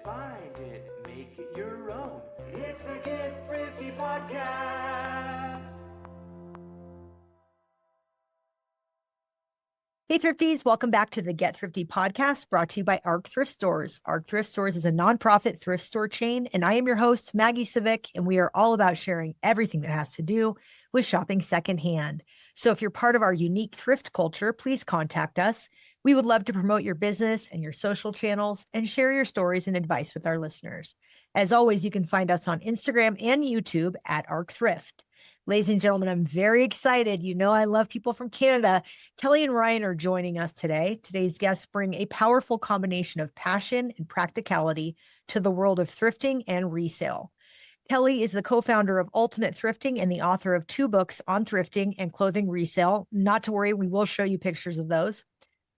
Find it, make it your own. It's the Get Thrifty Podcast. Hey Thrifties, welcome back to the Get Thrifty podcast brought to you by ARC Thrift Stores. ARC Thrift Stores is a nonprofit thrift store chain, and I am your host, Maggie Civic, and we are all about sharing everything that has to do with shopping secondhand. So if you're part of our unique thrift culture, please contact us. We would love to promote your business and your social channels and share your stories and advice with our listeners. As always, you can find us on Instagram and YouTube at ARC Thrift. Ladies and gentlemen, I'm very excited. You know, I love people from Canada. Kelly and Ryan are joining us today. Today's guests bring a powerful combination of passion and practicality to the world of thrifting and resale. Kelly is the co-founder of Ultimate Thrifting and the author of 2 books on thrifting and clothing resale. Not to worry, we will show you pictures of those.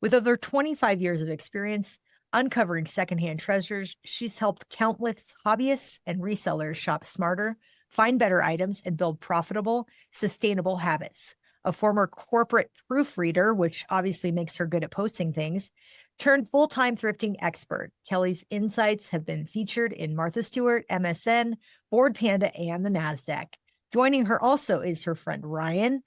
With over 25 years of experience uncovering secondhand treasures, she's helped countless hobbyists and resellers shop smarter, find better items, and build profitable, sustainable habits. A former corporate proofreader, which obviously makes her good at posting things, turned full-time thrifting expert. Kelly's insights have been featured in Martha Stewart, MSN, Board Panda, and the NASDAQ. Joining her also is her friend Ryan,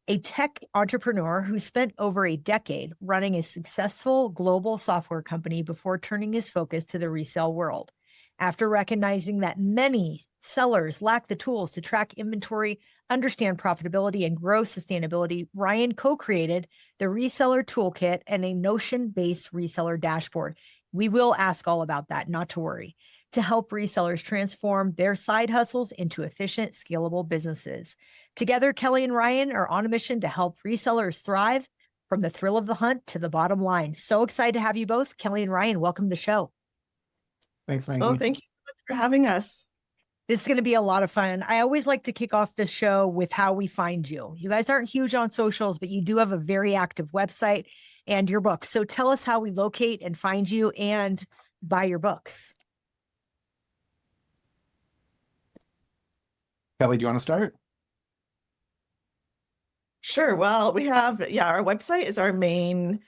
a tech entrepreneur who spent over a decade running a successful global software company before turning his focus to the resale world. After recognizing that many sellers lack the tools to track inventory, understand profitability, and grow sustainability, Ryan co-created the Reseller Toolkit and a Notion-based reseller dashboard. We will ask all about that, not to worry, to help resellers transform their side hustles into efficient, scalable businesses. Together, Kelly and Ryan are on a mission to help resellers thrive from the thrill of the hunt to the bottom line. So excited to have you both. Kelly and Ryan, welcome to the show. Thanks, Maggie. Oh, thank you so much for having us. This is going to be a lot of fun. I always like to kick off the show with how we find you. You guys aren't huge on socials, but you do have a very active website and your books. So tell us how we locate and find you and buy your books. Kelly, do you want to start? Sure. Well, we have, our website is our main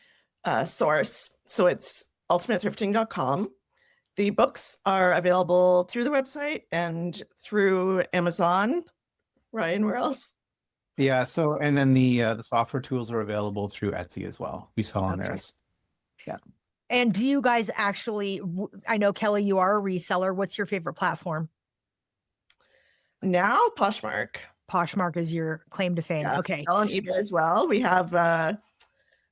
source. So it's ultimatethrifting.com. The books are available through the website and through Amazon. Ryan, where else? Yeah. So, and then the software tools are available through Etsy as well. We sell on there. Yeah. And do you guys actually, I know Kelly, you are a reseller. What's your favorite platform? Now, Poshmark. Poshmark is your claim to fame. Yeah, okay. On eBay as well. We have,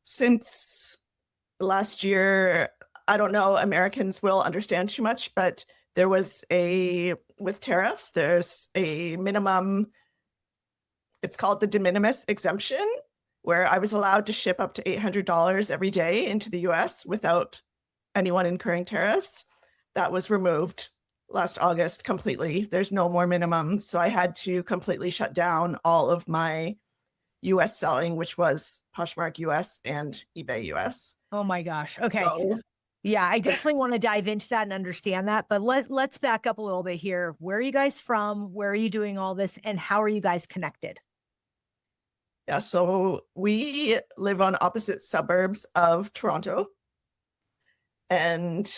since last year, I don't know, Americans will understand too much, but there was with tariffs, there's a minimum, it's called the de minimis exemption, where I was allowed to ship up to $800 every day into the US without anyone incurring tariffs. That was removed last August completely. There's no more minimum. So I had to completely shut down all of my US selling, which was Poshmark US and eBay US. Oh my gosh. Okay. So, yeah, I definitely want to dive into that and understand that. But let's back up a little bit here. Where are you guys from? Where are you doing all this? And how are you guys connected? yeah, so we live on opposite suburbs of Toronto. And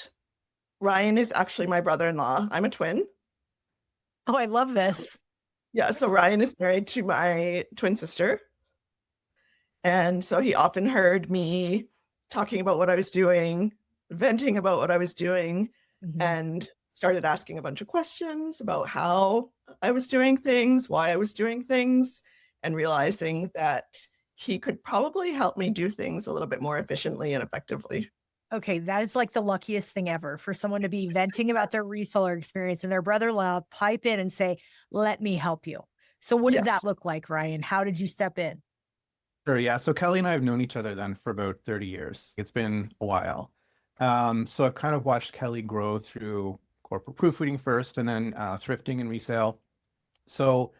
Ryan is actually my brother-in-law. I'm a twin. Oh, I love this. So Ryan is married to my twin sister. And so he often heard me talking about what I was doing, venting about what I was doing, and started asking a bunch of questions about how I was doing things, why I was doing things, and realizing that he could probably help me do things a little bit more efficiently and effectively. Okay, that is like the luckiest thing ever for someone to be venting about their reseller experience and their brother-in-law pipe in and say, let me help you. So what did that look like, Ryan? How did you step in? Sure. Yeah. So Kelly and I have known each other then for about 30 years. It's been a while. So I've kind of watched Kelly grow through corporate proofreading first and then thrifting and resale. So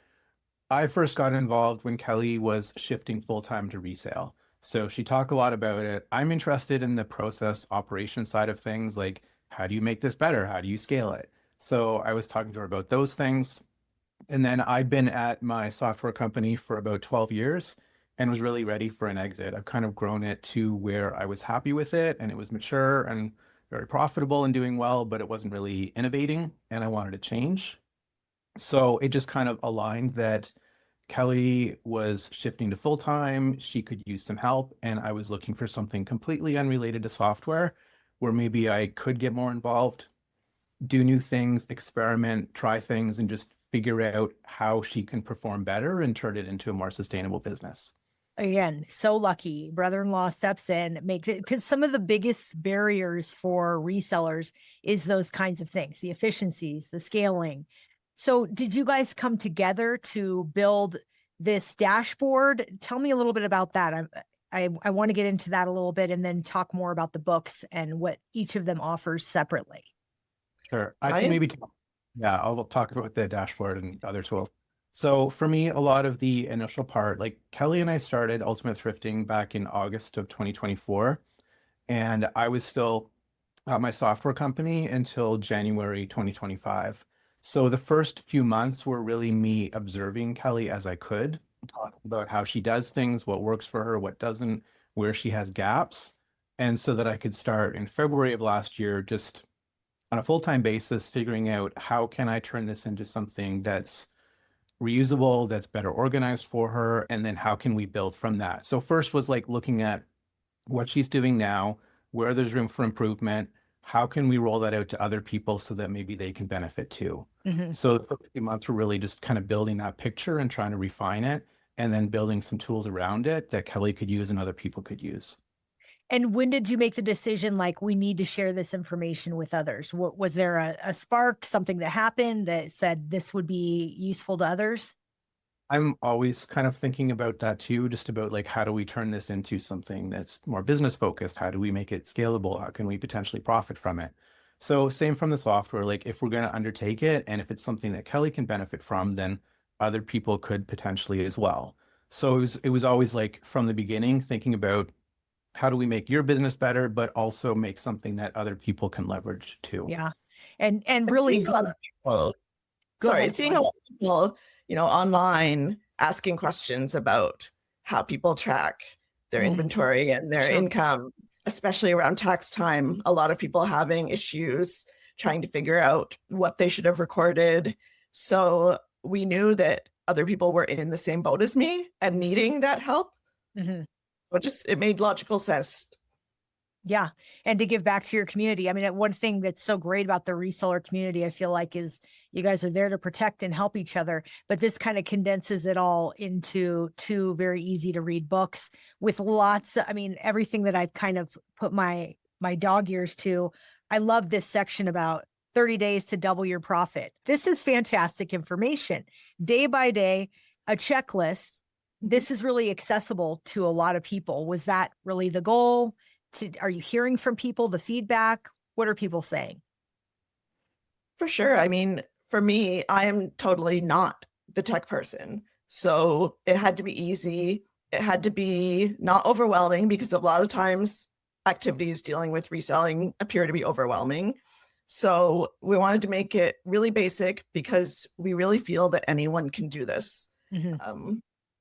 I first got involved when Kelly was shifting full-time to resale. So she talked a lot about it. I'm interested in the process operation side of things, like how do you make this better? How do you scale it? So I was talking to her about those things. And then I've been at my software company for about 12 years and was really ready for an exit. I've kind of grown it to where I was happy with it and it was mature and very profitable and doing well, but it wasn't really innovating, and I wanted to change. So it just kind of aligned that Kelly was shifting to full time. She could use some help, and I was looking for something completely unrelated to software where maybe I could get more involved, do new things, experiment, try things, and just figure out how she can perform better and turn it into a more sustainable business. Again, so lucky. Brother-in-law steps in, make it, because some of the biggest barriers for resellers is those kinds of things, the efficiencies, the scaling. So did you guys come together to build this dashboard? Tell me a little bit about that. I want to get into that a little bit and then talk more about the books and what each of them offers separately. Sure. I can maybe, yeah, I'll talk about the dashboard and other tools. So for me, a lot of the initial part, like Kelly and I started Ultimate Thrifting back in August of 2024, and I was still at my software company until January 2025. So the first few months were really me observing Kelly as I could, talking about how she does things, what works for her, what doesn't, where she has gaps. And so that I could start in February of last year, just on a full-time basis, figuring out how can I turn this into something that's reusable, that's better organized for her, and then how can we build from that. So first was like looking at what she's doing now, where there's room for improvement, how can we roll that out to other people so that maybe they can benefit too. So the first few months were really just kind of building that picture and trying to refine it, and then building some tools around it that Kelly could use and other people could use. And when did you make the decision, like, we need to share this information with others? What, was there a spark, something that happened that said this would be useful to others? I'm always kind of thinking about that too, just about like, how do we turn this into something that's more business focused? How do we make it scalable? How can we potentially profit from it? So same from the software, like if we're going to undertake it and if it's something that Kelly can benefit from, then other people could potentially as well. So it was always like from the beginning, thinking about how do we make your business better, but also make something that other people can leverage too. Yeah. And really, seeing a lot of people, seeing a lot of people, online asking questions about how people track their inventory and their income, especially around tax time. A lot of people having issues trying to figure out what they should have recorded. So we knew that other people were in the same boat as me and needing that help. So it made logical sense. Yeah. And to give back to your community. I mean, one thing that's so great about the reseller community, I feel like, is you guys are there to protect and help each other. But this kind of condenses it all into two very easy to read books with lots of, I mean, everything that I've kind of put my dog ears to. I love this section about 30 days to double your profit. This is fantastic information. Day by day, a checklist. This is really accessible to a lot of people. Was that really the goal? Are you hearing from people, the feedback? What are people saying? For sure. I mean, for me, I am totally not the tech person. So it had to be easy. It had to be not overwhelming, because a lot of times activities dealing with reselling appear to be overwhelming. So we wanted to make it really basic because we really feel that anyone can do this.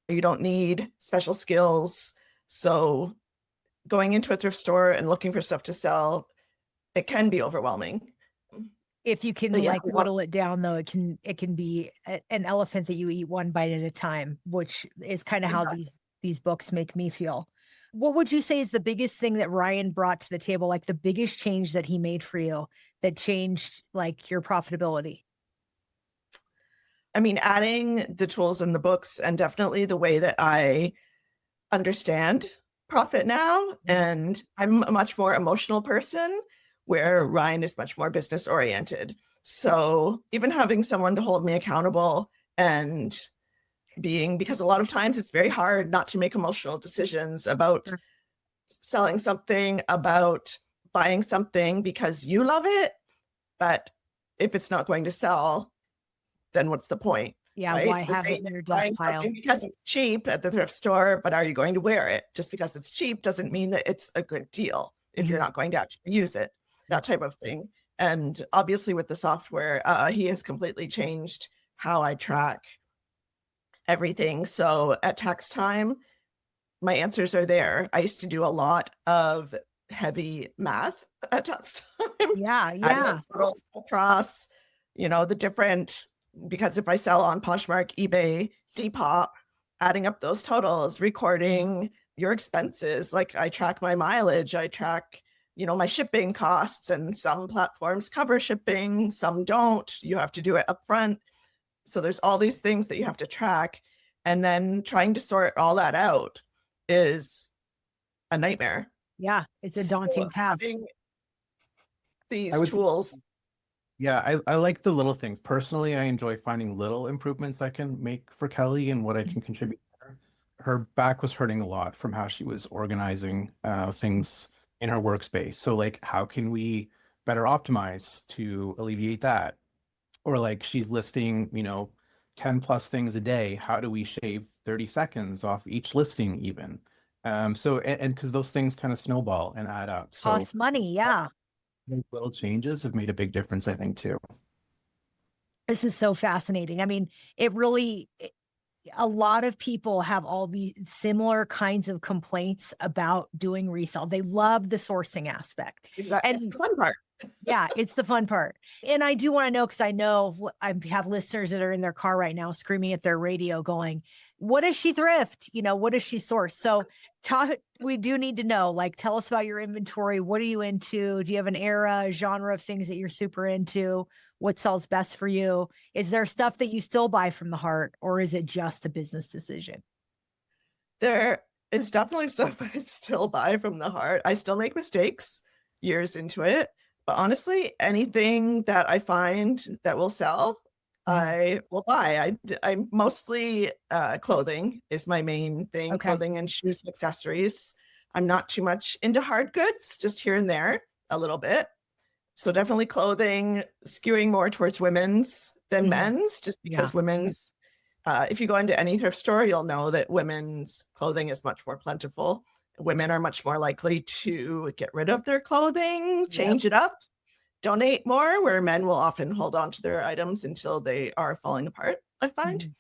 You don't need special skills. So going into a thrift store and looking for stuff to sell, it can be overwhelming. If you can whittle it down, though, it can be an elephant that you eat one bite at a time, which is kind of how these books make me feel. What would you say is the biggest thing that Ryan brought to the table, like the biggest change that he made for you that changed like your profitability? I mean, adding the tools in the books, and definitely the way that I understand profit now. And I'm a much more emotional person, where Ryan is much more business oriented. So even having someone to hold me accountable and because a lot of times it's very hard not to make emotional decisions about selling something, about buying something because you love it. But if it's not going to sell, then what's the point? Yeah, right? Why have it in your junk pile? Because it's cheap at the thrift store, but are you going to wear it? Just because it's cheap doesn't mean that it's a good deal if you're not going to actually use it, that type of thing. And obviously with the software, he has completely changed how I track everything. So at tax time, my answers are there. I used to do a lot of heavy math at that time. Yeah, Adding yeah. up totals across, the different, because if I sell on Poshmark, eBay, Depop, adding up those totals, recording your expenses, like I track my mileage, I track, my shipping costs, and some platforms cover shipping, some don't. You have to do it upfront. So there's all these things that you have to track, and then trying to sort all that out is a nightmare. Yeah, it's a So daunting task. having I these would say, tools, yeah, I like the little things. Personally, I enjoy finding little improvements I can make for Kelly and what I can contribute to her. Her back was hurting a lot from how she was organizing things in her workspace. So like, how can we better optimize to alleviate that? Or like she's listing, 10 plus things a day. How do we shave 30 seconds off each listing even? So, and because those things kind of snowball and add up. So Costs money. Yeah. those little changes have made a big difference, I think, too. This is so fascinating. I mean, a lot of people have all the similar kinds of complaints about doing resale. They love the sourcing aspect. it's the fun part. Yeah, it's the fun part. And I do want to know, because I know I have listeners that are in their car right now screaming at their radio going, what does she thrift? What does she source? So we do need to know, like, tell us about your inventory. What are you into? Do you have an era, genre of things that you're super into? What sells best for you? Is there stuff that you still buy from the heart, or is it just a business decision? There is definitely stuff I still buy from the heart. I still make mistakes years into it, but honestly, anything that I find that will sell, I will buy. I'm mostly clothing is my main thing, Okay. clothing and shoes and accessories. I'm not too much into hard goods, just here and there a little bit. So definitely clothing, skewing more towards women's than Mhm. men's, just because Yeah. women's, if you go into any thrift store, you'll know that women's clothing is much more plentiful. Women are much more likely to get rid of their clothing, change it up, donate more, where men will often hold on to their items until they are falling apart, I find. Mhm.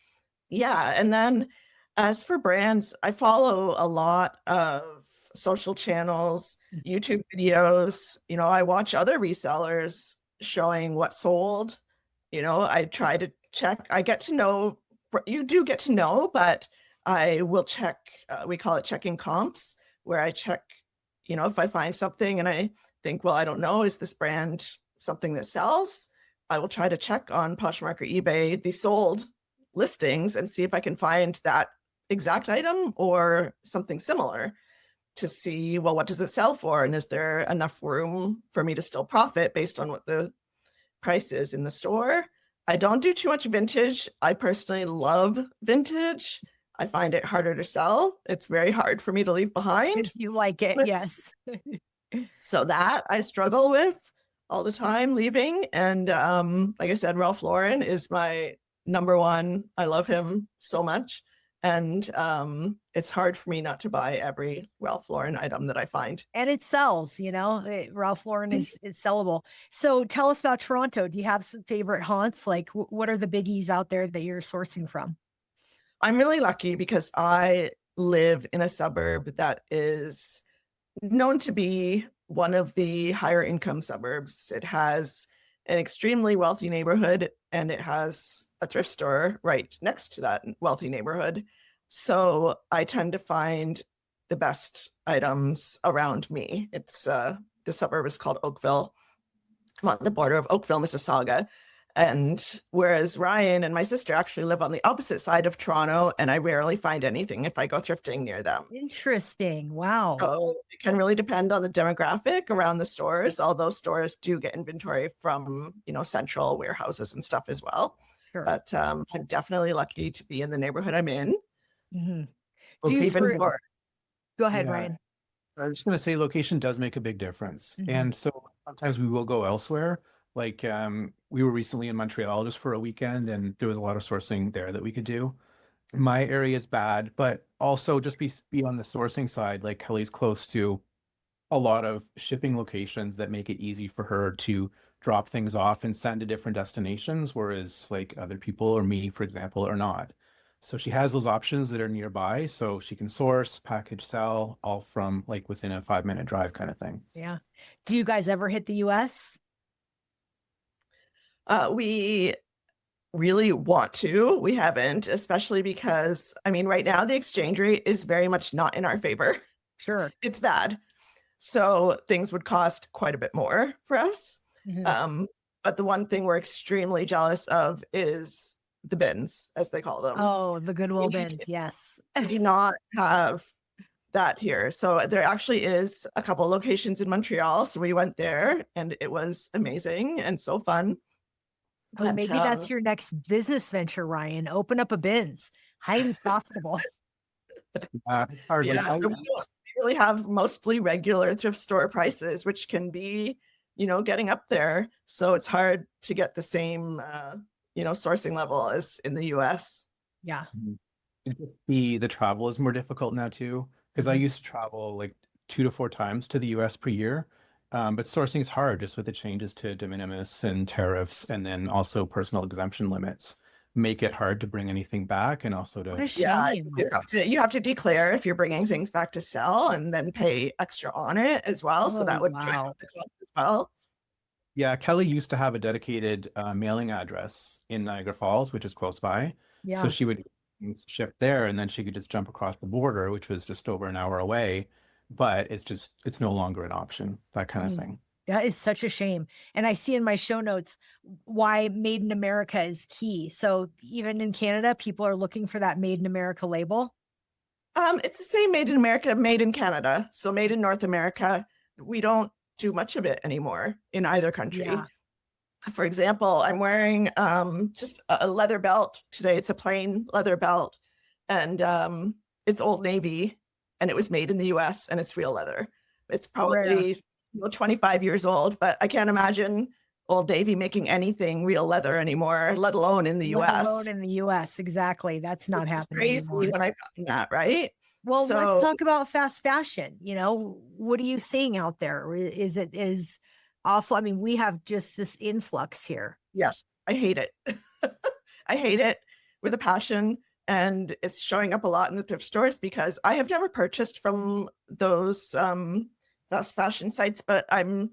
Yeah. And then as for brands, I follow a lot of social channels, YouTube videos. I watch other resellers showing what sold. I try to check. I get to know, you do get to know, but I will check, we call it checking comps, where I check, if I find something and I think, well, I don't know, is this brand something that sells? I will try to check on Poshmark or eBay the sold listings and see if I can find that exact item or something similar to see, well, what does it sell for? And is there enough room for me to still profit based on what the price is in the store? I don't do too much vintage. I personally love vintage. I find it harder to sell. It's very hard for me to leave behind. You like it. But- Yes. So that I struggle with all the time leaving. And like I said, Ralph Lauren is my number one. I love him so much. And it's hard for me not to buy every Ralph Lauren item that I find. And it sells, Ralph Lauren is sellable. So tell us about Toronto. Do you have some favorite haunts? Like what are the biggies out there that you're sourcing from? I'm really lucky because I live in a suburb that is known to be one of the higher income suburbs. It has an extremely wealthy neighborhood, and it has a thrift store right next to that wealthy neighborhood. So I tend to find the best items around me. It's the suburb is called Oakville. I'm on the border of Oakville, Mississauga. And whereas Ryan and my sister actually live on the opposite side of Toronto, and I rarely find anything if I go thrifting near them. Interesting. Wow. So it can really depend on the demographic around the stores. Although stores do get inventory from, central warehouses and stuff as well. Sure. But I'm definitely lucky to be in the neighborhood I'm in. Mhm. Location- Go ahead, Yeah. Ryan. I was just going to say location does make a big difference. Mhm. And so sometimes we will go elsewhere. Like we were recently in Montreal just for a weekend, and there was a lot of sourcing there that we could do. My area is bad, but also just be on the sourcing side. Like Kelly's close to a lot of shipping locations that make it easy for her to drop things off and send to different destinations, whereas like other people or me, for example, are not. So she has those options that are nearby. So she can source, package, sell, all from like within a 5-minute drive kind of thing. Yeah. Do you guys ever hit the US? We really want to. We haven't, especially because, I mean, right now the exchange rate is very much not in our favor. Sure. It's bad. So things would cost quite a bit more for us. Mhm. But the one thing we're extremely jealous of is the bins, as they call them. Oh, the Goodwill We bins. Yes. do not have that here. So there actually is a couple locations in Montreal. So we went there and it was amazing and so fun. Oh, But, maybe that's your next business venture, Ryan. Open up a bins. Highly profitable. It's hard. yeah, Like, so we really have mostly regular thrift store prices, which can be, getting up there. So it's hard to get the same, sourcing level as in the US. Yeah. it's just the travel is more difficult now too, because I Mhm. used to travel like 2 to 4 times to the US per year. But sourcing is hard just with the changes to de minimis and tariffs, and then also personal exemption limits make it hard to bring anything back, and also What a to Yeah, shame. you have to declare if you're bringing things back to sell and then pay extra on it as well. So Oh, that would drive wow. up the cost as well. yeah, Kelly used to have a dedicated mailing address in Niagara Falls, which is close by. So Yeah. she would ship there, and then she could just jump across the border, which was just over an hour away. But it's no longer an option, that kind of Mm. thing. That is such a shame. And I see in my show notes why Made in America is key. So even in Canada, people are looking for that Made in America label. It's the same made in America, made in Canada. So made in North America, we don't do much of it anymore in either country. Yeah. For example, I'm wearing just a leather belt today. It's a plain leather belt, and it's Old Navy, and it was made in the US, and it's real leather. It's Rare. probably 25 years old, but I can't imagine Old Navy making anything real leather anymore, let alone in the Let US. alone in the US. Exactly. That's not It's happening crazy anymore. when I found that, right? Well, let's So talk about fast fashion. What are you seeing out there? Is it is awful? I mean, we have just this influx here. yes, I hate it. I hate it with a passion. And it's showing up a lot in the thrift stores because I have never purchased from those fast fashion sites, but I'm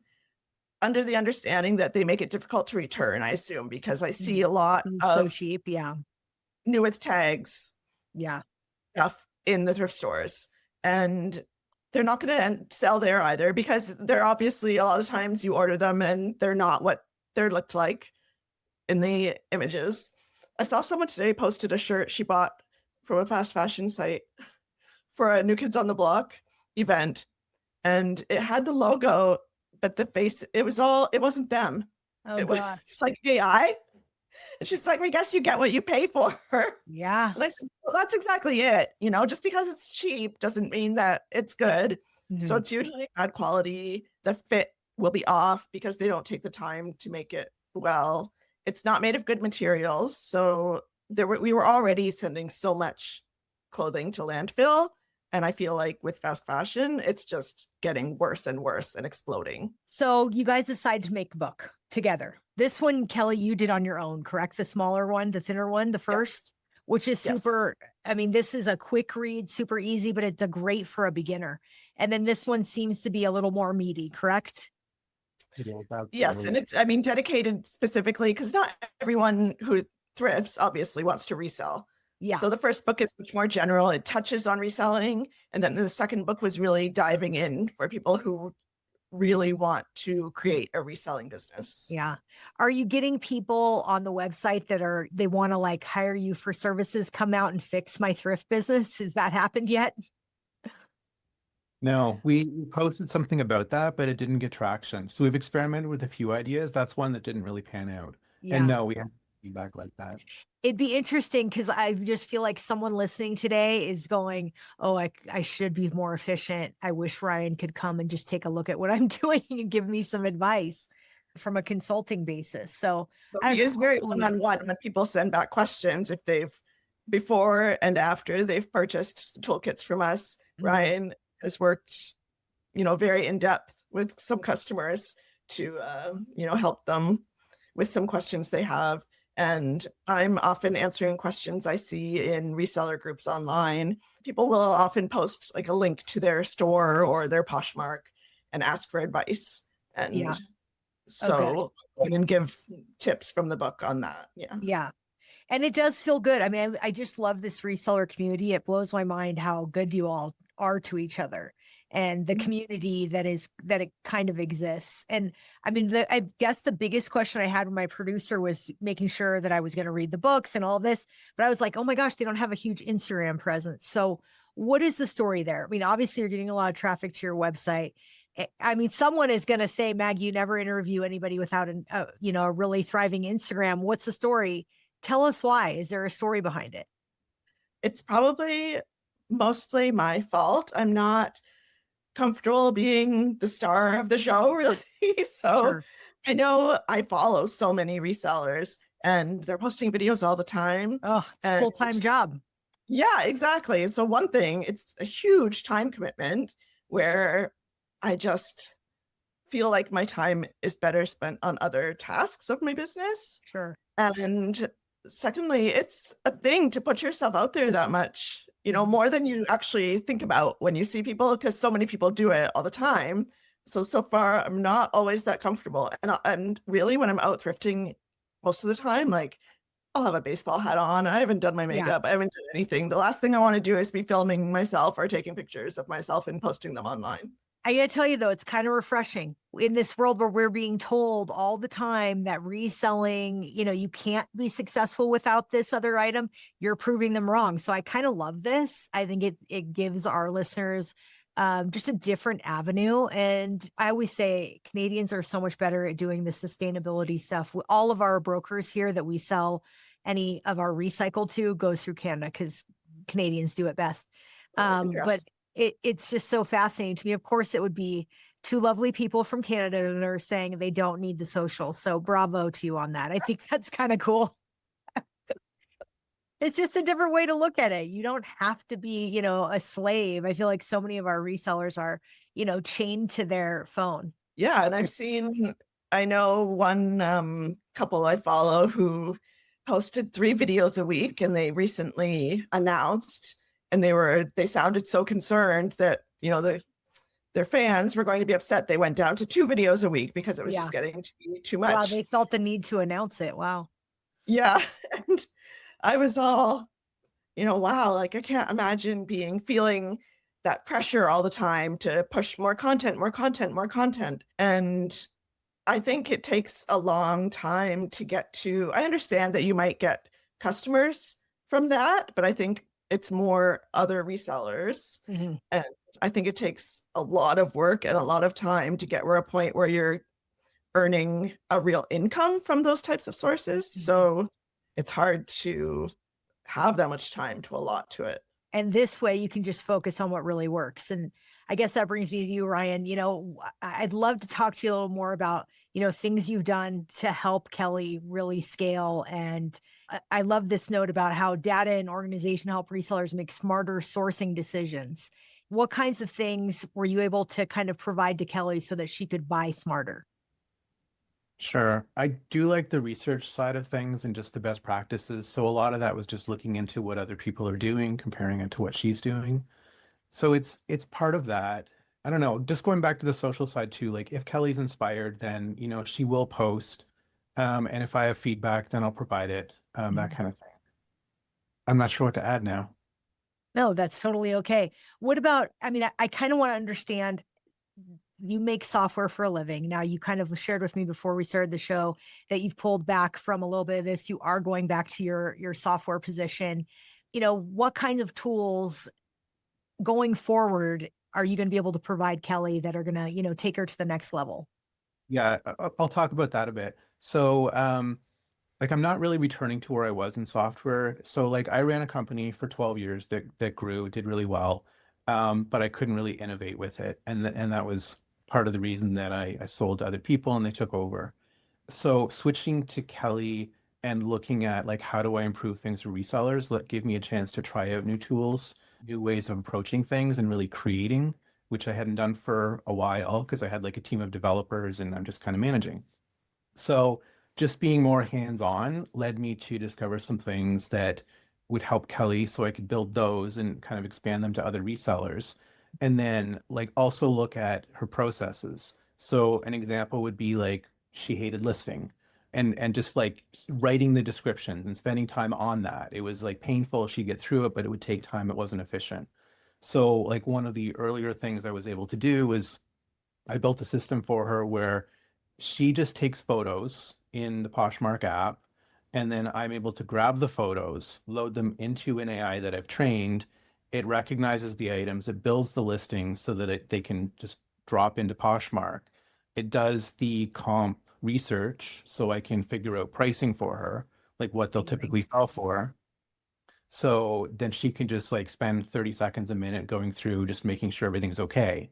under the understanding that they make it difficult to return, I assume, because I see a lot So of cheap. Yeah. new with tags Yeah. stuff in the thrift stores. And they're not going to sell there either because they're obviously a lot of times you order them and they're not what they're looked like in the images. I saw someone today posted a shirt she bought from a fast fashion site for a New Kids on the Block event. And it had the logo, but the face, it wasn't them. Oh, It was gosh. like AI. And she's like, I guess you get what you pay for. Yeah. And I said, well, that's exactly it. Just because it's cheap doesn't mean that it's good. So Mhm. it's usually bad quality. The fit will be off because they don't take the time to make it well. It's not made of good materials. So we were already sending so much clothing to landfill. And I feel like with fast fashion, it's just getting worse and worse and exploding. So you guys decide to make a book together. This one, Kelly, you did on your own, correct? The smaller one, the thinner one, the first, which is Yes. super. I mean, this is a quick read, super easy, but it's a great for a beginner. And then this one seems to be a little more meaty, correct? Yes, and it's, dedicated specifically because not everyone who thrifts obviously wants to resell. Yeah. So the first book is much more general. It touches on reselling. And then the second book was really diving in for people who really want to create a reselling business. Yeah. Are you getting people on the website that they want to like hire you for services, come out and fix my thrift business? Has that happened yet? No, we posted something about that, but it didn't get traction. So we've experimented with a few ideas. That's one that didn't really pan out. Yeah. And no, we haven't feedback like that. It'd be interesting because I just feel like someone listening today is going, oh, I should be more efficient. I wish Ryan could come and just take a look at what I'm doing and give me some advice from a consulting basis. So it is very one-on-one when people send back questions. If they've before and after they've purchased toolkits from us, Ryan has worked, very in depth with some customers to, help them with some questions they have. And I'm often answering questions I see in reseller groups online. People will often post like a link to their store or their Poshmark and ask for advice. Yeah. And Oh, good. so I can give tips from the book on that. Yeah. Yeah. And it does feel good. I mean, I just love this reseller community. It blows my mind how good you all are to each other and the community that it kind of exists. And I mean, I guess the biggest question I had with my producer was making sure that I was going to read the books and all this, but I was like, oh my gosh, they don't have a huge Instagram presence. So what is the story there? I mean, obviously you're getting a lot of traffic to your website. I mean, someone is going to say, Maggie, you never interview anybody without a really thriving Instagram. What's the story? Tell us why. Is there a story behind it? It's probably mostly my fault. I'm not comfortable being the star of the show, really. So Sure. I know I follow so many resellers and they're posting videos all the time. Oh, it's a And full-time job. yeah, exactly. And so one thing, it's a huge time commitment where I just feel like my time is better spent on other tasks of my business. Sure. And secondly, it's a thing to put yourself out there that much, more than you actually think about when you see people, because so many people do it all the time. So far, I'm not always that comfortable. And really, when I'm out thrifting, most of the time, like I'll have a baseball hat on. I haven't done my makeup. I haven't done anything. The last thing I want to do is be filming myself or taking pictures of myself and posting them online. I got to tell you, though, it's kind of refreshing in this world where we're being told all the time that reselling, you can't be successful without this other item. You're proving them wrong. So I kind of love this. I think it gives our listeners just a different avenue. And I always say Canadians are so much better at doing the sustainability stuff. All of our brokers here that we sell any of our recycle to goes through Canada because Canadians do it best. But it's just so fascinating to me. Of course, it would be two lovely people from Canada that are saying they don't need the social. So bravo to you on that. I think that's kind of cool. It's just a different way to look at it. You don't have to be, a slave. I feel like so many of our resellers are, chained to their phone. Yeah. And I know one couple I follow who posted 3 videos a week, and they recently announced, and they sounded so concerned that, their fans were going to be upset. They went down to 2 videos a week because it was just getting to be too much. Wow, they felt the need to announce it. Wow. Yeah. And I was all, wow, like I can't imagine feeling that pressure all the time to push more content, more content, more content. And I think it takes a long time to get to. I understand that you might get customers from that, but I think it's more other resellers. Mm-hmm. And I think it takes a lot of work and a lot of time to get to a point where you're earning a real income from those types of sources. Mm-hmm. So it's hard to have that much time to allot to it. And this way you can just focus on what really works. And I guess that brings me to you, Ryan. I'd love to talk to you a little more about, things you've done to help Kelly really scale. And I love this note about how data and organization help resellers make smarter sourcing decisions. What kinds of things were you able to kind of provide to Kelly so that she could buy smarter? Sure. I do like the research side of things and just the best practices. So a lot of that was just looking into what other people are doing, comparing it to what she's doing. So it's part of that. I don't know, just going back to the social side too, like if Kelly's inspired, then, she will post. And if I have feedback, then I'll provide it, that kind of thing. I'm not sure what to add now. No, that's totally okay. What about, I kind of want to understand, you make software for a living. Now, you kind of shared with me before we started the show that you've pulled back from a little bit of this. You are going back to your software position. What kinds of tools going forward are you going to be able to provide Kelly that are going to, take her to the next level? Yeah, I'll talk about that a bit. So, I'm not really returning to where I was in software. So I ran a company for 12 years that grew, did really well. But I couldn't really innovate with it. And that was part of the reason that I sold to other people and they took over. So switching to Kelly and looking at how do I improve things for resellers, that gave me a chance to try out new tools, new ways of approaching things and really creating, which I hadn't done for a while because I had a team of developers and I'm just kind of managing. So just being more hands-on led me to discover some things that would help Kelly so I could build those and kind of expand them to other resellers. And then like also look at her processes. So an example would be like she hated listing and just like writing the descriptions and spending time on that. It was like painful. She'd get through it, but it would take time. It wasn't efficient. So like one of the earlier things I was able to do was I built a system for her where she just takes photos in the Poshmark app, and then I'm able to grab the photos, load them into an AI that I've trained. It recognizes the items, it builds the listings so that they can just drop into Poshmark. It does the comp research so I can figure out pricing for her, like what they'll typically sell for. So then she can just like spend 30 seconds a minute going through just making sure everything's okay.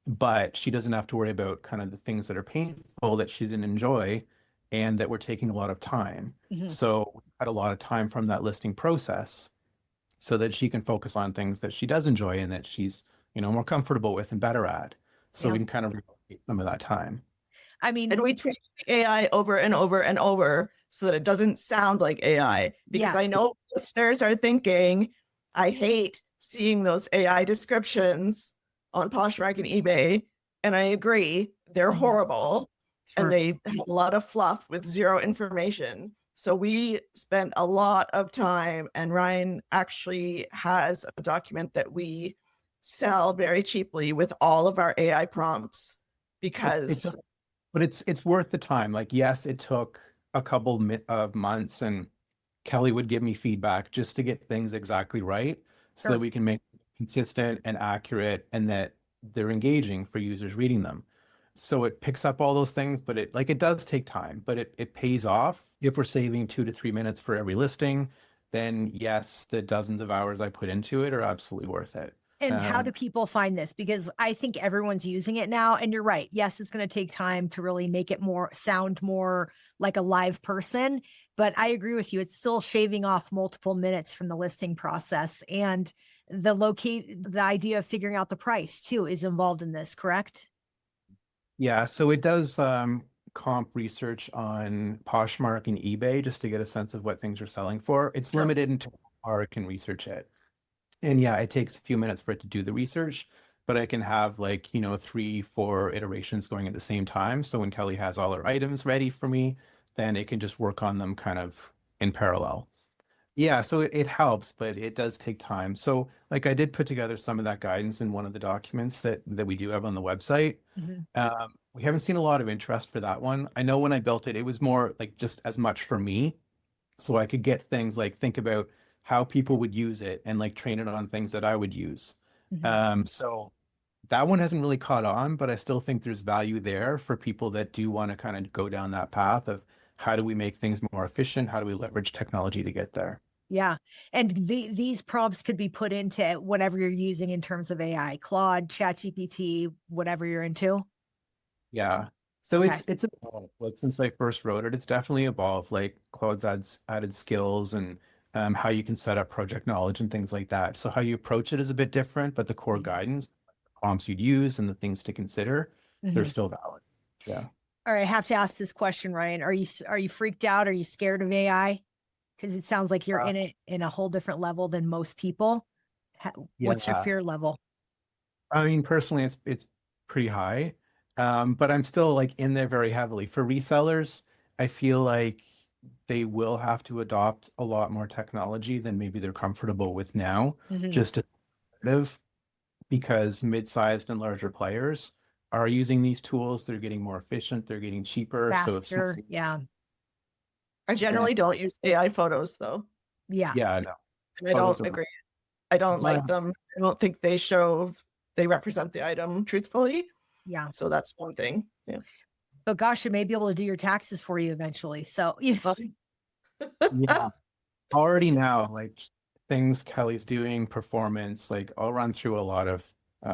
But she doesn't have to worry about kind of the things that are painful that she didn't enjoy and that were taking a lot of time. Mhm. So we had a lot of time from that listing process so that she can focus on things that she does enjoy and that she's, more comfortable with and better at. So Yeah. we can kind of relocate some of that time. I mean, And we tweak the AI over and over and over so that it doesn't sound like AI. Because Yeah. I know listeners are thinking, I hate seeing those AI descriptions on Poshmark and eBay. And I agree, they're Mhm. horrible. Sure. And they have a lot of fluff with zero information. So we spent a lot of time, and Ryan actually has a document that we sell very cheaply with all of our AI prompts because But it's worth the time. Like, yes, it took a couple of months, and Kelly would give me feedback just to get things exactly right so Sure. that we can make it consistent and accurate and that they're engaging for users reading them. So it picks up all those things, but it does take time, but it pays off. If we're saving 2 to 3 minutes for every listing, then yes, the dozens of hours I put into it are absolutely worth it. And how do people find this? Because I think everyone's using it now. And you're right. Yes, it's going to take time to really make it sound more like a live person. But I agree with you. It's still shaving off multiple minutes from the listing process. And the idea of figuring out the price too is involved in this, correct? Yeah, so it does comp research on Poshmark and eBay just to get a sense of what things are selling for. It's Sure. limited until our can research it. And yeah, it takes a few minutes for it to do the research, but I can have like, 3, 4 iterations going at the same time. So when Kelly has all her items ready for me, then it can just work on them kind of in parallel. Yeah, so it helps, but it does take time. So like I did put together some of that guidance in one of the documents that we do have on the website. Mhm. We haven't seen a lot of interest for that one. I know when I built it, it was more like just as much for me. So I could get things like think about how people would use it and like train it on things that I would use. Mhm. So that one hasn't really caught on, but I still think there's value there for people that do want to kind of go down that path of how do we make things more efficient? How do we leverage technology to get there? Yeah. And these prompts could be put into whatever you're using in terms of AI, Claude, ChatGPT, whatever you're into. Yeah. So Okay. it's evolved. Like since I first wrote it, it's definitely evolved. Like Claude's added skills and how you can set up project knowledge and things like that. So how you approach it is a bit different, but the core guidance, prompts you'd use and the things to consider, they're Mhm. still valid. Yeah. All right, I have to ask this question, Ryan. Are you freaked out? Are you scared of AI? Because it sounds like you're Uh, in it in a whole different level than most people. What's your Yeah. fear level? I mean, personally, it's pretty high, but I'm still like in there very heavily. For resellers, I feel like they will have to adopt a lot more technology than maybe they're comfortable with now, Mhm. just as competitive, because mid-sized and larger players are using these tools. They're getting more efficient, they're getting cheaper. So it's Faster. Yeah. I generally don't use AI photos though. Yeah. yeah, no, And I photos don't are agree. I don't well, like them. I don't think they represent the item truthfully. Yeah. So that's one thing. Yeah. But gosh, it may be able to do your taxes for you eventually. So you Well, yeah. Already now, like things Kelly's doing, performance, like I'll run through a lot of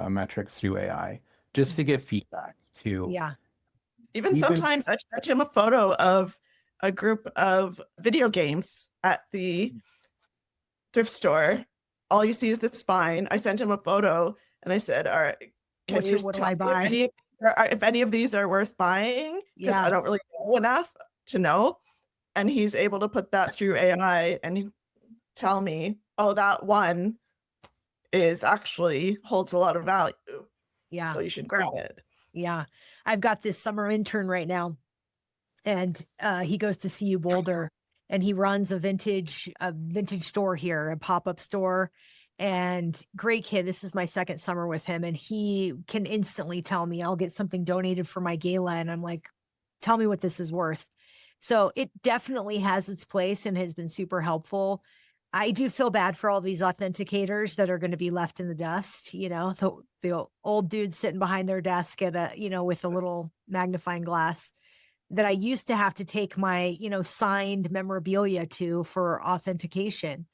metrics through AI just to get feedback too. yeah. Even Even sometimes I sent him a photo of a group of video games at the thrift store. All you see is the spine. I sent him a photo and I said, all right, can you What do tell I me buy? if any of these are worth buying? Because Yeah. I don't really know enough to know. And he's able to put that through AI and tell me, oh, that one is actually holds a lot of value. Yeah. So you should grab it. Yeah. I've got this summer intern right now, and he goes to CU Boulder, and he runs a vintage store here, a pop-up store. And great kid. This is my second summer with him, and he can instantly tell me I'll get something donated for my gala. And I'm like, tell me what this is worth. So it definitely has its place and has been super helpful. I do feel bad for all these authenticators that are going to be left in the dust, the old dudes sitting behind their desk at with a little magnifying glass that I used to have to take my, signed memorabilia to for authentication.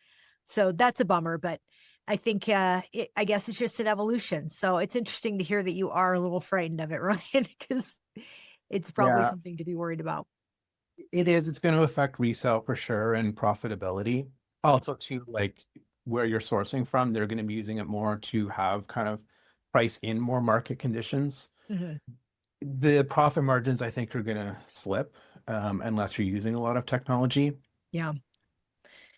So that's a bummer, but I think, I guess it's just an evolution. So it's interesting to hear that you are a little frightened of it, Ryan, because it's probably Yeah. something to be worried about. It is. It's going to affect resale for sure and profitability. Also, to like where you're sourcing from, they're going to be using it more to have kind of price in more market conditions. Mhm. The profit margins, I think, are going to slip unless you're using a lot of technology. Yeah.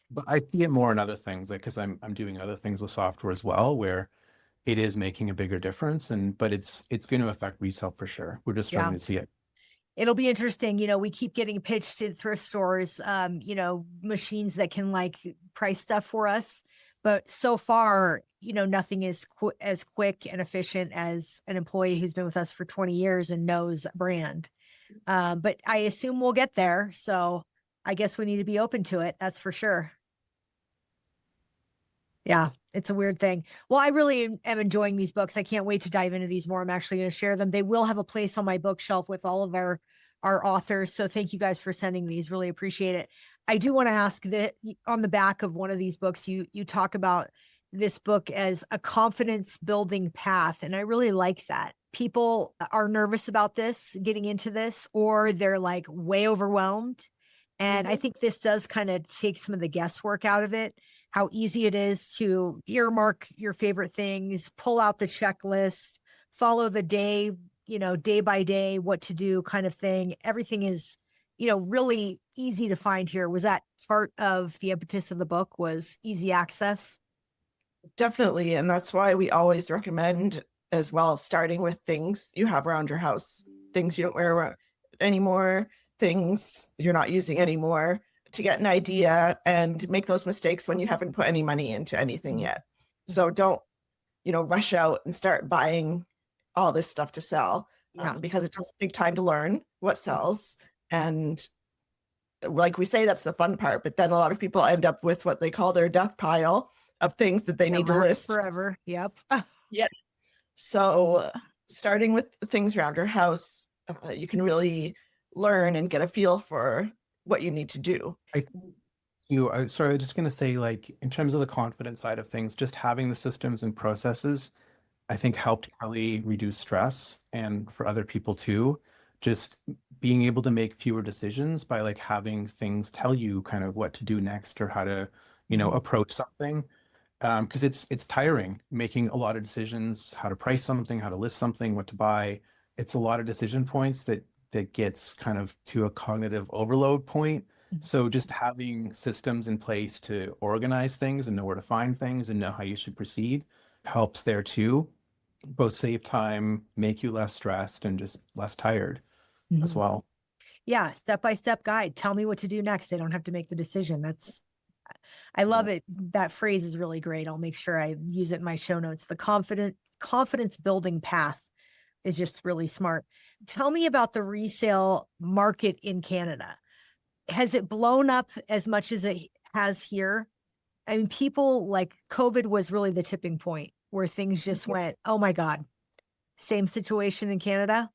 But I see it more in other things, like because I'm doing other things with software as well, where it is making a bigger difference. But it's going to affect resale for sure. We're just starting Yeah. to see it. It'll be interesting. We keep getting pitched to thrift stores, machines that can like price stuff for us. But so far, nothing is as quick and efficient as an employee who's been with us for 20 years and knows a brand. But I assume we'll get there. So I guess we need to be open to it. That's for sure. Yeah, it's a weird thing. Well, I really am enjoying these books. I can't wait to dive into these more. I'm actually going to share them. They will have a place on my bookshelf with all of our authors. So thank you guys for sending these. Really appreciate it. I do want to ask that on the back of one of these books, you talk about this book as a confidence building path. And I really like that. People are nervous about this, getting into this, or they're like way overwhelmed. And I think this does kind of take some of the guesswork out of it. How easy it is to earmark your favorite things, pull out the checklist, follow the day by day, what to do kind of thing. Everything is, really easy to find here. Was that part of the impetus of the book, was easy access? Definitely. And that's why we always recommend as well, starting with things you have around your house, things you don't wear around anymore, things you're not using anymore, to get an idea and make those mistakes when you haven't put any money into anything yet. So don't, rush out and start buying all this stuff to sell, because it does take time to learn what sells. And like we say, that's the fun part. But then a lot of people end up with what they call their death pile of things that they need to list forever. Yep. Yeah. So starting with things around your house, you can really learn and get a feel for what you need to do. Sorry, I was just going to say, like, in terms of the confidence side of things, just having the systems and processes, I think helped Kelly reduce stress, and for other people too, just being able to make fewer decisions by like having things tell you kind of what to do next or how to, approach something. Because it's tiring making a lot of decisions, how to price something, how to list something, what to buy. It's a lot of decision points that gets kind of to a cognitive overload point. So just having systems in place to organize things and know where to find things and know how you should proceed helps there too. Both save time, make you less stressed, and just less tired as well. Yeah, step-by-step guide. Tell me what to do next. They don't have to make the decision. I love it. That phrase is really great. I'll make sure I use it in my show notes. The confidence building path is just really smart. Tell me about the resale market in Canada. Has it blown up as much as it has here? I mean, people, like, COVID was really the tipping point where things just went, oh my God. Same situation in Canada?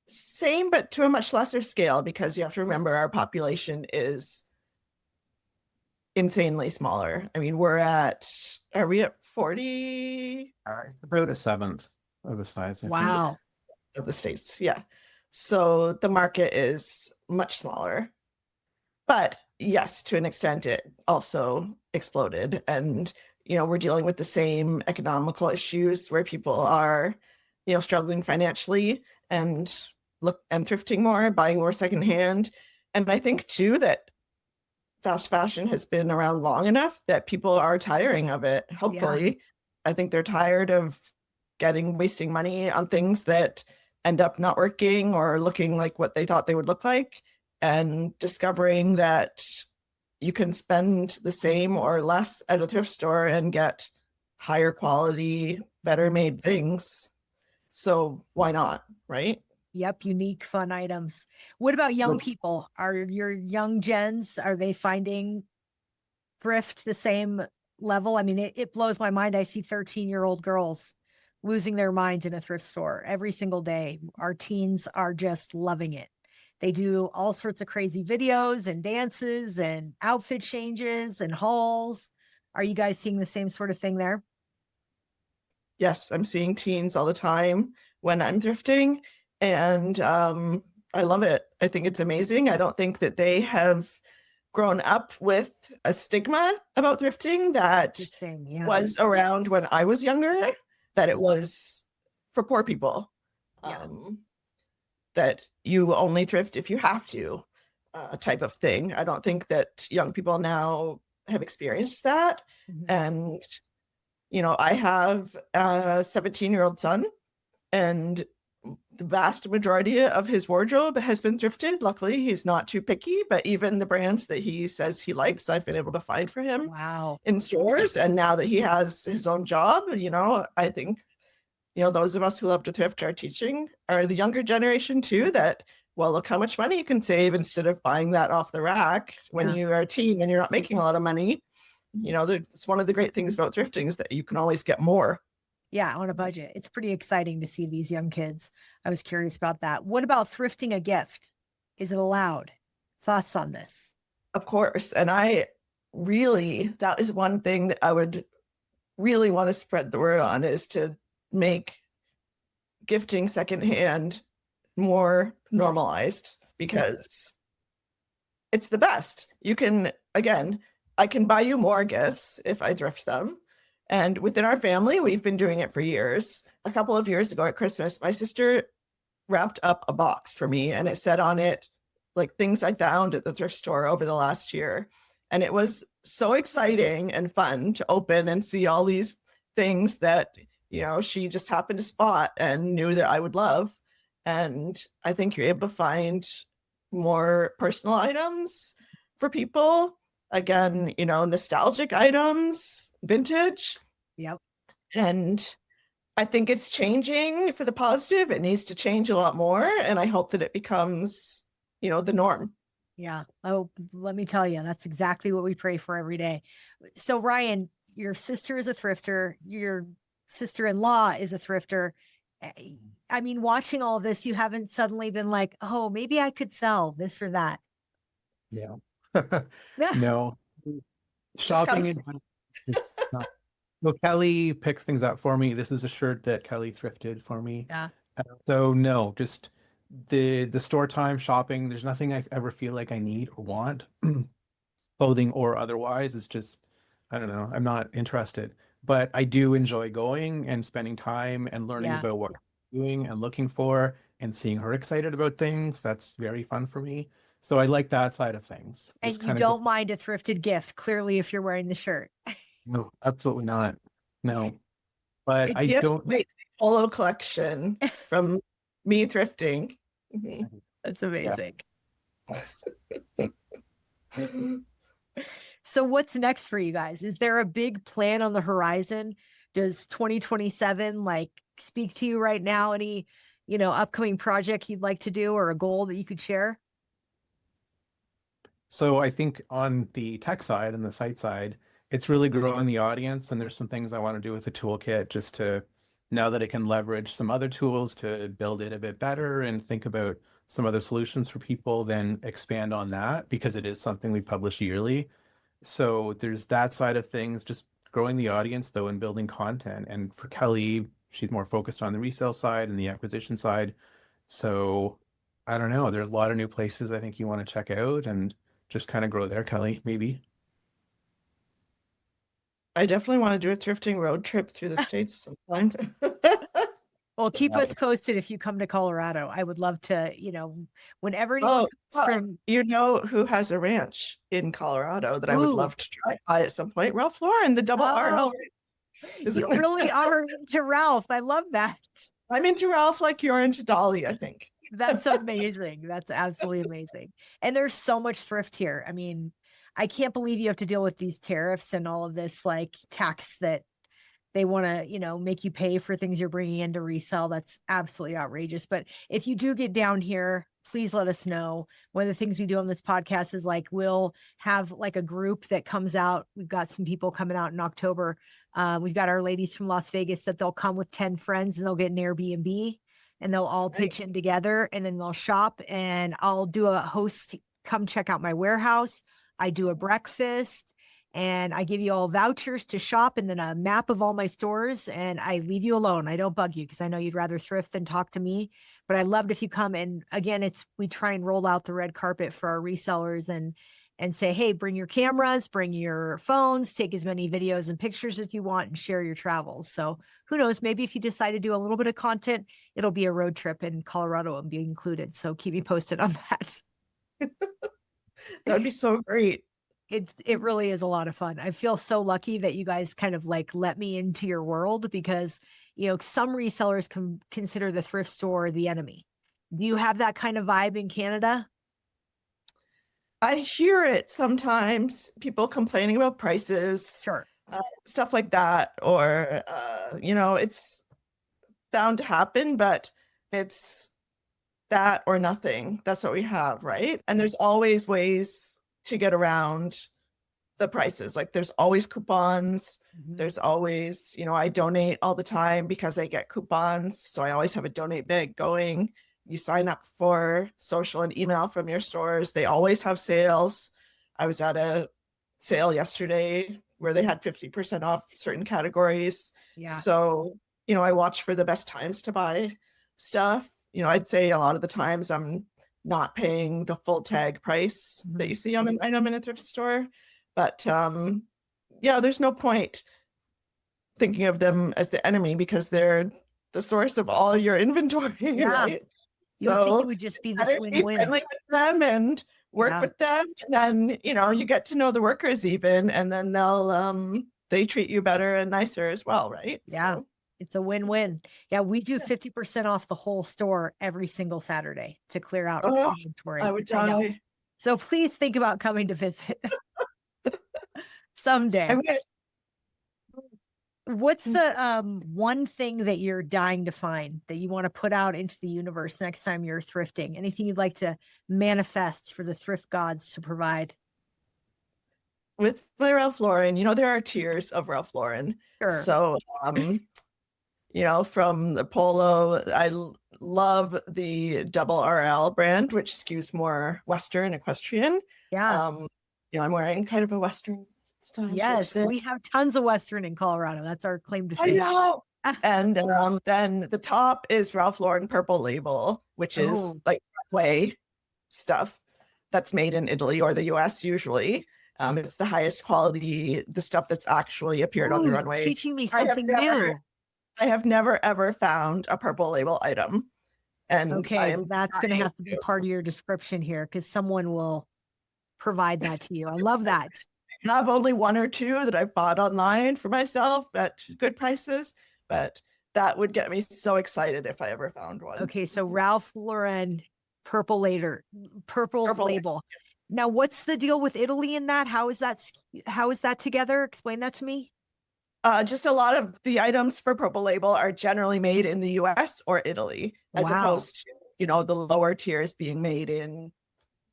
Same, but to a much lesser scale, because you have to remember our population is insanely smaller. I mean, are we at 40? It's about a seventh of the size, I think. Wow. Of the States. Yeah. So the market is much smaller. But yes, to an extent, it also exploded. And, we're dealing with the same economical issues where people are, struggling financially and thrifting more, buying more secondhand. And I think too that fast fashion has been around long enough that people are tiring of it. Hopefully, I think they're tired of wasting money on things that end up not working or looking like what they thought they would look like, and discovering that you can spend the same or less at a thrift store and get higher quality, better made things. So why not, right? Yep, unique, fun items. What about young people? Are your young gens, are they finding thrift the same level? I mean, it blows my mind. I see 13-year-old girls losing their minds in a thrift store every single day. Our teens are just loving it. They do all sorts of crazy videos and dances and outfit changes and hauls. Are you guys seeing the same sort of thing there? Yes, I'm seeing teens all the time when I'm thrifting, and I love it. I think it's amazing. I don't think that they have grown up with a stigma about thrifting that was around when I was younger, that it was for poor people, that you only thrift if you have to, type of thing. I don't think that young people now have experienced that. And I have a 17-year-old son, and the vast majority of his wardrobe has been thrifted. Luckily, he's not too picky, but even the brands that he says he likes, I've been able to find for him in stores. And now that he has his own job, I think, those of us who love to thrift are the younger generation too, that, well, look how much money you can save instead of buying that off the rack when you are a teen and you're not making a lot of money. It's one of the great things about thrifting is that you can always get more. Yeah, on a budget. It's pretty exciting to see these young kids. I was curious about that. What about thrifting a gift? Is it allowed? Thoughts on this? Of course. And that is one thing that I would really want to spread the word on, is to make gifting secondhand more normalized, because it's the best. I can buy you more gifts if I thrift them. And within our family, we've been doing it for years. A couple of years ago at Christmas, my sister wrapped up a box for me, and it said on it, like, things I found at the thrift store over the last year. And it was so exciting and fun to open and see all these things that, she just happened to spot and knew that I would love. And I think you're able to find more personal items for people. Again, nostalgic items, vintage. Yep. And I think it's changing for the positive. It needs to change a lot more. And I hope that it becomes, the norm. Yeah. Oh, let me tell you, that's exactly what we pray for every day. So Ryan, your sister is a thrifter. Your sister-in-law is a thrifter. I mean, watching all this, you haven't suddenly been like, oh, maybe I could sell this or that. Yeah. No. Shopping is not. Well, Kelly picks things up for me. This is a shirt that Kelly thrifted for me. Yeah. So no, just the store time shopping. There's nothing I ever feel like I need or want, clothing or otherwise. It's just, I don't know. I'm not interested, but I do enjoy going and spending time and learning about what I'm doing and looking for and seeing her excited about things. That's very fun for me. So I like that side of things. And you don't mind a thrifted gift, clearly, if you're wearing the shirt. No, absolutely not. No, but I don't. Great polo collection from me thrifting. That's amazing. Yeah. So what's next for you guys? Is there a big plan on the horizon? Does 2027 speak to you right now? Any, upcoming project you'd like to do or a goal that you could share? So I think on the tech side and the site side, it's really growing the audience. And there's some things I want to do with the toolkit just to, now that it can leverage some other tools to build it a bit better and think about some other solutions for people, then expand on that, because it is something we publish yearly. So there's that side of things, just growing the audience though and building content. And for Kelly, she's more focused on the resale side and the acquisition side. So I don't know, there's a lot of new places I think you want to check out and just kind of grow there, Kelly, maybe. I definitely want to do a thrifting road trip through the States sometimes. Well, keep us posted if you come to Colorado. I would love to, whenever anyone comes from. You know who has a ranch in Colorado that I would Ooh. love to try by at some point? Ralph Lauren, the double RL. You really are into Ralph. I love that. I'm into Ralph like you're into Dolly, I think. That's amazing. That's absolutely amazing. And there's so much thrift here. I mean, I can't believe you have to deal with these tariffs and all of this like tax that they want to, make you pay for things you're bringing in to resell. That's absolutely outrageous. But if you do get down here, please let us know. One of the things we do on this podcast is like, we'll have like a group that comes out. We've got some people coming out in October. We've got our ladies from Las Vegas that they'll come with 10 friends and they'll get an Airbnb and they'll all pitch in together and then they'll shop, and I'll do a host, come check out my warehouse. I do a breakfast and I give you all vouchers to shop and then a map of all my stores, and I leave you alone. I don't bug you because I know you'd rather thrift than talk to me, but I loved if you come. And again, we try and roll out the red carpet for our resellers and say, hey, bring your cameras, bring your phones, take as many videos and pictures as you want and share your travels. So who knows, maybe if you decide to do a little bit of content, it'll be a road trip and Colorado will be included. So keep me posted on that. That'd be so great. It really is a lot of fun. I feel so lucky that you guys kind of like let me into your world because, some resellers can consider the thrift store the enemy. Do you have that kind of vibe in Canada? I hear it sometimes, people complaining about prices, Sure. Stuff like that, or, it's bound to happen, but it's that or nothing. That's what we have, right? And there's always ways to get around the prices. Like there's always coupons. Mhm. There's always, I donate all the time because I get coupons. So I always have a donate bag going. You sign up for social and email from your stores. They always have sales. I was at a sale yesterday where they had 50% off certain categories. Yeah. So, I watch for the best times to buy stuff. I'd say a lot of the times I'm not paying the full tag price that you see on an item in a thrift store. But there's no point thinking of them as the enemy because they're the source of all your inventory, Yeah. right? You would think So it would just be this better be win-win. friendly with them and work Yeah. with them. And then, you get to know the workers even, and then they treat you better and nicer as well, right? Yeah. So, It's a win-win. Yeah, we do 50% off the whole store every single Saturday to clear out inventory. I would I know. die. So please think about coming to visit someday. I wish. What's the one thing that you're dying to find that you want to put out into the universe next time you're thrifting? Anything you'd like to manifest for the thrift gods to provide? With my Ralph Lauren, there are tiers of Ralph Lauren. Sure. So, from the polo, I love the double RL brand, which skews more Western equestrian. Yeah. I'm wearing kind of a Western style. Yes, we have tons of Western in Colorado. That's our claim to I fame. know. And then the top is Ralph Lauren Purple Label, which is like way stuff that's made in Italy or the US usually. It's the highest quality, the stuff that's actually appeared on the runway. Teaching me something new. I have never ever found a Purple Label item. And okay, that's going to have to be part of your description here because someone will provide that to you. I love that. I have only one or two that I've bought online for myself at good prices, but that would get me so excited if I ever found one. Okay, so Ralph Lauren Purple Label. Now, what's the deal with Italy in that? How is that together? Explain that to me. Just a lot of the items for Purple Label are generally made in the US or Italy, as opposed to, the lower tiers being made in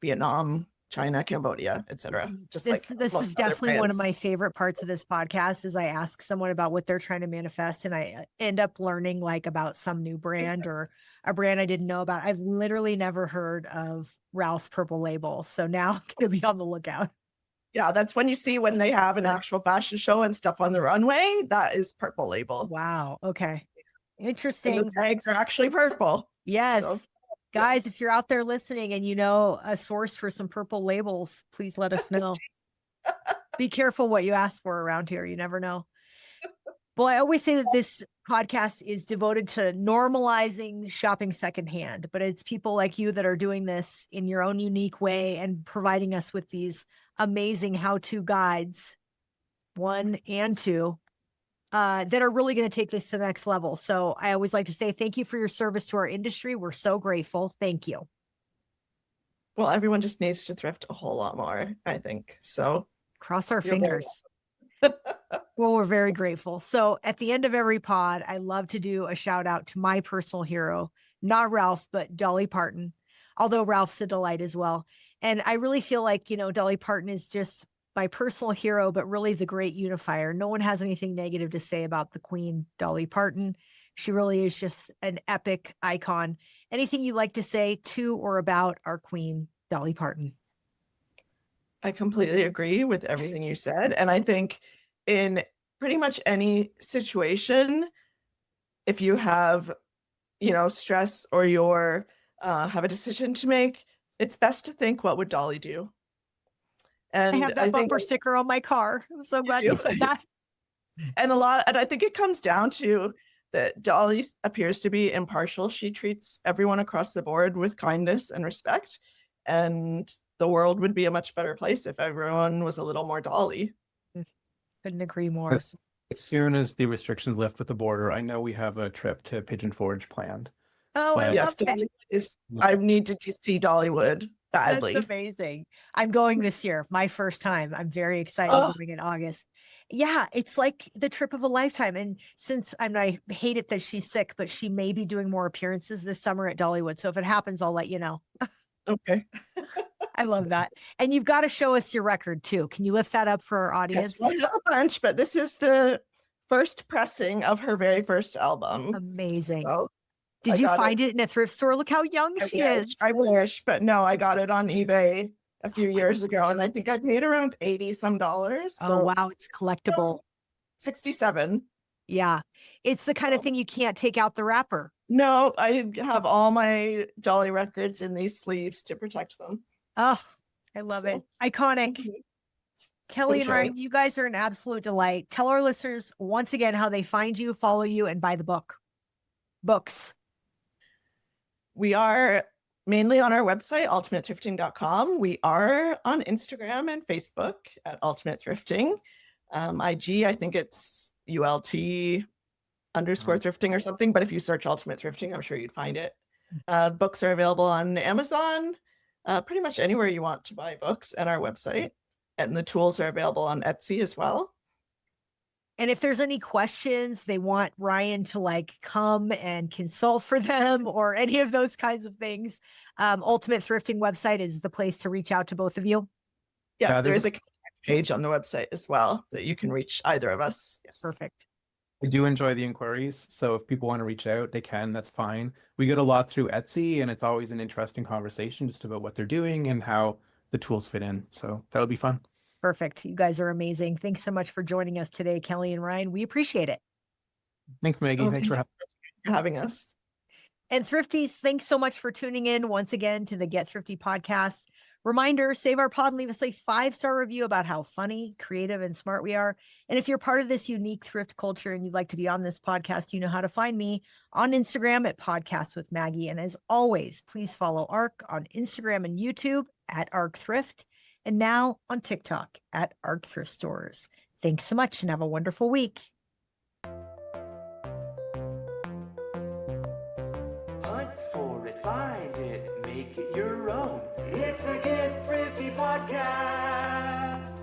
Vietnam, China, Cambodia, etc. Just this is definitely one of my favorite parts of this podcast is I ask someone about what they're trying to manifest and I end up learning like about some new brand or a brand I didn't know about. I've literally never heard of Ralph Purple Label. So now I'm going to be on the lookout. Yeah, that's when they have an actual fashion show and stuff on the runway. That is Purple Label. Wow. Okay. Interesting. And the tags are actually purple. Yes. So, guys, if you're out there listening and you know a source for some purple labels, please let us know. Be careful what you ask for around here. You never know. Well, I always say that this podcast is devoted to normalizing shopping secondhand, but it's people like you that are doing this in your own unique way and providing us with these amazing how-to guides, 1 and 2, that are really going to take this to the next level. So I always like to say thank you for your service to our industry. We're so grateful. Thank you. Well, everyone just needs to thrift a whole lot more, I think. So Cross our you're very fingers. Well, we're very grateful. So at the end of every pod, I love to do a shout out to my personal hero, not Ralph, but Dolly Parton, although Ralph's a delight as well. And I really feel like, Dolly Parton is just my personal hero, but really the great unifier. No one has anything negative to say about the Queen, Dolly Parton. She really is just an epic icon. Anything you like to say to or about our Queen, Dolly Parton? I completely agree with everything you said. And I think in pretty much any situation, if you have, stress or you're have a decision to make, it's best to think, what would Dolly do? And I have that bumper sticker on my car. I'm so glad you said that. And I think it comes down to that Dolly appears to be impartial. She treats everyone across the board with kindness and respect. And the world would be a much better place if everyone was a little more Dolly. Couldn't agree more. As soon as the restrictions lift with the border, I know we have a trip to Pigeon Forge planned. Oh, I Yes, love it. I need to see Dollywood badly. That's amazing. I'm going this year, my first time. I'm very excited going in August. Yeah, it's like the trip of a lifetime. And since I hate it that she's sick, but she may be doing more appearances this summer at Dollywood. So if it happens, I'll let you know. Okay. I love that. And you've got to show us your record too. Can you lift that up for our audience? Yes, not a bunch, but this is the first pressing of her very first album. Amazing. So did you find it in a thrift store? Look how young she is. I wish, but no, I got it on eBay a few years ago, and I think I paid around $80 some. Oh, wow. It's collectible. 67. Yeah. It's the kind of thing you can't take out the wrapper. No, I have all my Dolly records in these sleeves to protect them. Oh, I love it. Iconic. Kelly and Ryan, you guys are an absolute delight. Tell our listeners once again how they find you, follow you, and buy the books. We are mainly on our website, ultimatethrifting.com. We are on Instagram and Facebook at Ultimate Thrifting. IG, I think it's ULT _ thrifting or something, but if you search Ultimate Thrifting, I'm sure you'd find it. Books are available on Amazon, pretty much anywhere you want to buy books, and our website. And the tools are available on Etsy as well. And if there's any questions, they want Ryan to come and consult for them or any of those kinds of things, Ultimate Thrifting website is the place to reach out to both of you. Yeah, there's a contact page on the website as well that you can reach either of us. Yes. Perfect. I do enjoy the inquiries. So if people want to reach out, they can. That's fine. We get a lot through Etsy, and it's always an interesting conversation just about what they're doing and how the tools fit in. So that'll be fun. Perfect. You guys are amazing. Thanks so much for joining us today, Kelly and Ryan. We appreciate it. Thanks, Maggie. Thanks for having us. And Thrifties, thanks so much for tuning in once again to the Get Thrifty podcast. Reminder, save our pod and leave us a 5-star review about how funny, creative, and smart we are. And if you're part of this unique thrift culture and you'd like to be on this podcast, you know how to find me on Instagram at Podcast with Maggie. And as always, please follow ARC on Instagram and YouTube at ARC Thrift, and now on TikTok at ARC Thrift Stores. Thanks so much and have a wonderful week. Hunt for it, find it, make it your own. It's the Get Thrifty Podcast.